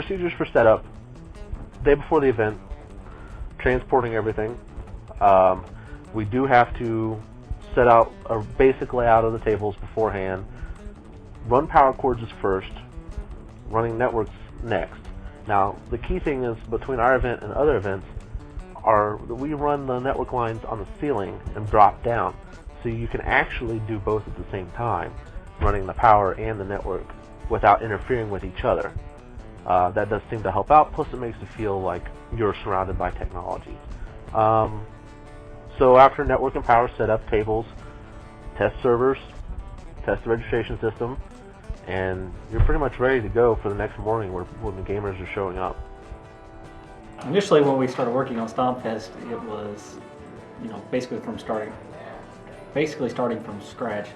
procedures for setup: day before the event, transporting everything. We do have to set out a basic layout of the tables beforehand. Run power cords is first, running networks next. Now, the key thing is, between our event and other events, are that we run the network lines on the ceiling and drop down, so you can actually do both at the same time, running the power and the network without interfering with each other. That does seem to help out, plus it makes it feel like you're surrounded by technology. So after network and power setup, tables, test servers, test the registration system, and you're pretty much ready to go for the next morning when the gamers are showing up. Initially, when we started working on Stompfest, it was, basically starting from scratch.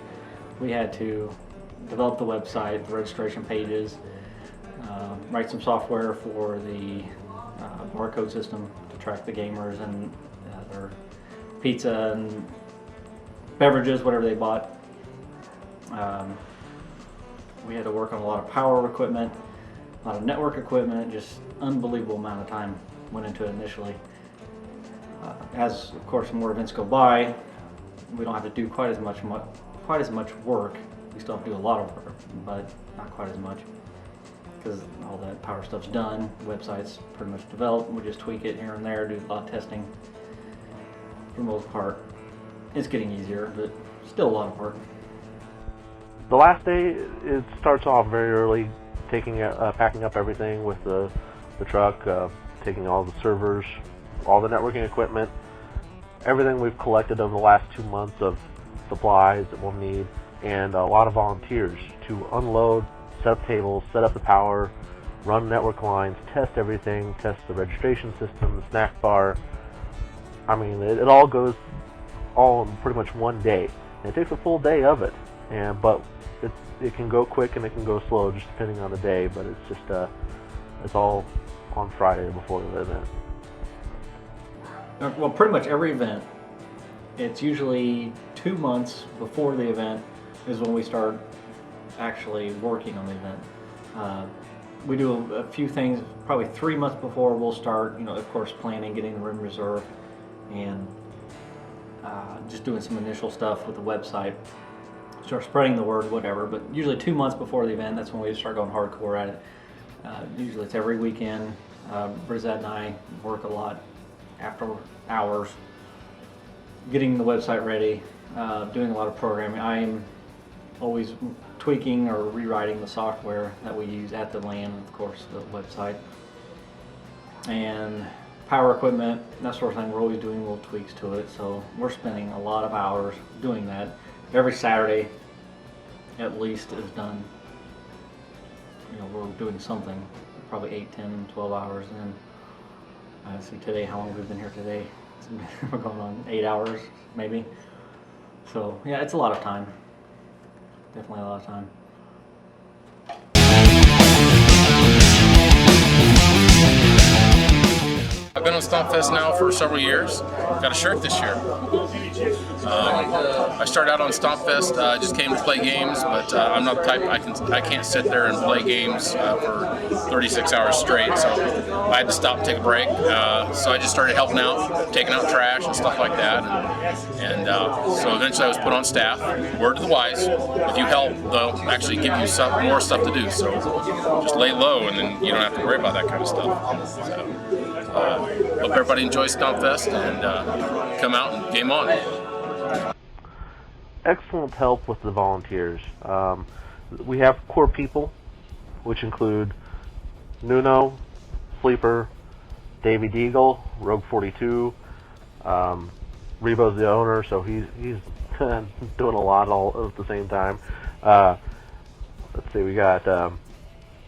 We had to develop the website, the registration pages, write some software for the barcode system to track the gamers and their pizza and beverages, whatever they bought. We had to work on a lot of power equipment, a lot of network equipment. Just unbelievable amount of time went into it initially. As of course more events go by, we don't have to do quite as much work. We still have to do a lot of work, but not quite as much, because all that power stuff's done. The website's pretty much developed. We just tweak it here and there, do a lot of testing. For the most part, it's getting easier, but still a lot of work. The last day, it starts off very early, packing up everything with the truck, taking all the servers, all the networking equipment, everything we've collected over the last 2 months of supplies that we'll need, and a lot of volunteers to unload, set up tables, set up the power, run network lines, test everything, test the registration system, the snack bar. I mean, it all goes all in pretty much one day. And it takes a full day of it, but it can go quick and it can go slow, just depending on the day. But it's just it's all on Friday before the event. Well, pretty much every event, it's usually 2 months before the event is when we start actually working on the event. We do a few things, probably 3 months before we'll start, of course, planning, getting the room reserved, and just doing some initial stuff with the website, start spreading the word, whatever. But usually 2 months before the event, that's when we start going hardcore at it. Usually it's every weekend. Brizette and I work a lot after hours, getting the website ready, doing a lot of programming. I'm always tweaking or rewriting the software that we use at the LAN, of course, the website. And power equipment, that sort of thing, we're always doing little tweaks to it. So we're spending a lot of hours doing that. Every Saturday, at least, is done. We're doing something, probably 8, 10, 12 hours. And then I see today, how long we've been here today. We're going on 8 hours, maybe. So yeah, it's a lot of time. Definitely a lot of time. I've been on Stompfest now for several years. Got a shirt this year. I started out on Stompfest. I just came to play games, but I'm not the type I can't sit there and play games for 36 hours straight. So I had to stop and take a break. So I just started helping out, taking out trash and stuff like that. And so eventually I was put on staff. Word to the wise: if you help, they'll actually give you more stuff to do. So just lay low, and then you don't have to worry about that kind of stuff. So, hope everybody enjoys Stompfest and come out and game on. Excellent help with the volunteers. We have core people, which include Nuno, Sleeper, Davey Deagle, Rogue 42. Rebo's the owner, so he's doing a lot all at the same time. Let's see, we got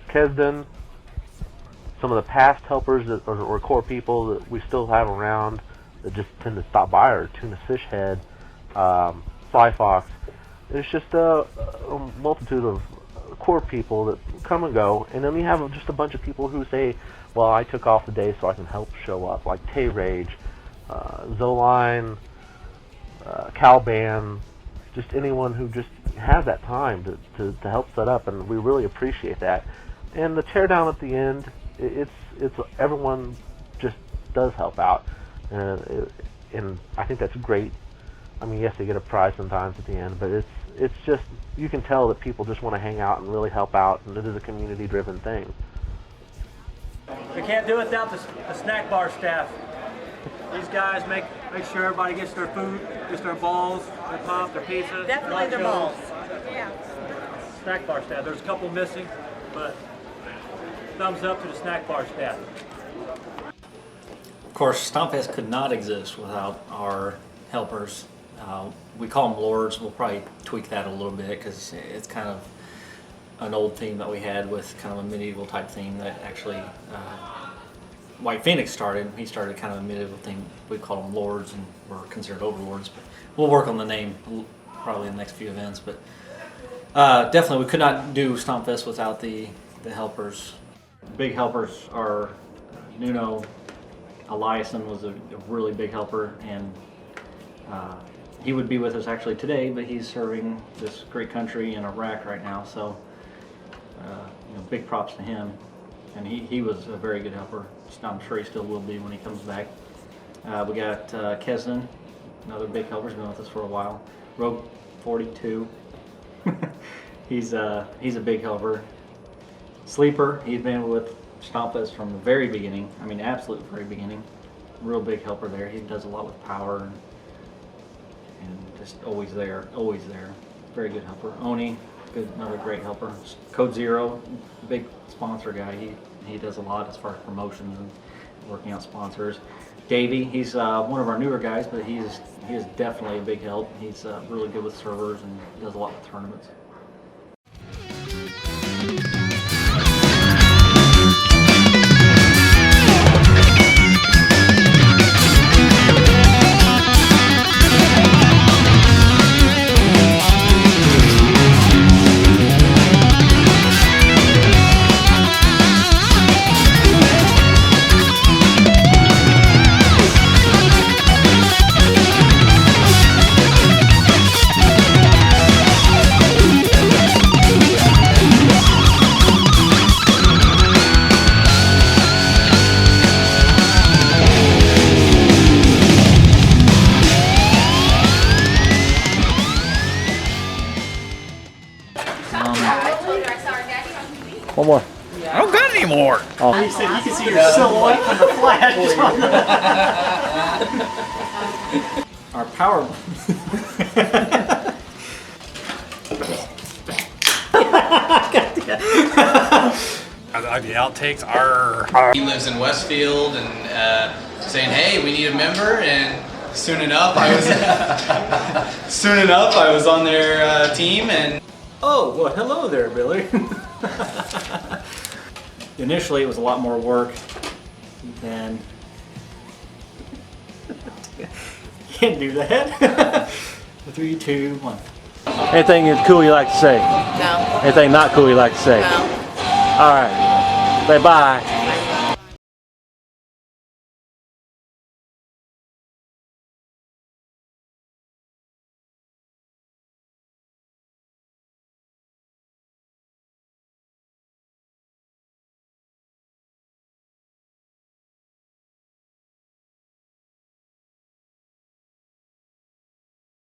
Kesden. Some of the past helpers or core people that we still have around that just tend to stop by are Tuna Fishhead, Fly Fox. It's just a multitude of core people that come and go, and then we have just a bunch of people who say, well, I took off the day so I can help show up, like Tay Rage, Zoline, Calban, just anyone who just has that time to help set up, and we really appreciate that. And the teardown at the end it's everyone just does help out, and I think that's great. I mean, yes, they get a prize sometimes at the end, but it's just, you can tell that people just want to hang out and really help out, and it is a community-driven thing. We can't do it without the snack bar staff. These guys make sure everybody gets their food, gets their balls, their pop, their pizza. Definitely their balls. Yeah. Snack bar staff. There's a couple missing, but thumbs up to the snack bar staff. Of course, Stompfest could not exist without our helpers. We call them lords. We'll probably tweak that a little bit because it's kind of an old theme that we had with kind of a medieval type theme that actually White Phoenix started. He started kind of a medieval theme. We call them lords, and we're considered overlords. But we'll work on the name probably in the next few events. But definitely, we could not do Stompfest without the helpers. Big helpers are Nuno. Eliason was a really big helper, and he would be with us actually today, but he's serving this great country in Iraq right now, so big props to him. And he was a very good helper. I'm sure he still will be when he comes back. We got Kesnan, another big helper. He's been with us for a while. Rogue 42, he's a big helper. Sleeper, he's been with Stompfest from the very beginning. I mean, absolute very beginning. Real big helper there. He does a lot with power and just always there, always there. Very good helper. Oni, another great helper. Code Zero, big sponsor guy. He does a lot as far as promotions and working out sponsors. Davey, he's one of our newer guys, but he is definitely a big help. He's really good with servers and does a lot with tournaments. One more. I don't got any more. Oh. He said you can see your silhouette from the flash. Our power. The outtakes are. He lives in Westfield and saying, "Hey, we need a member." And soon enough, I was on their team. And Oh, well, hello there, Billy. Initially, it was a lot more work than. Can't do that. 3, 2, 1. Anything cool you like to say? No. Anything not cool you like to say? No. All right. Say bye.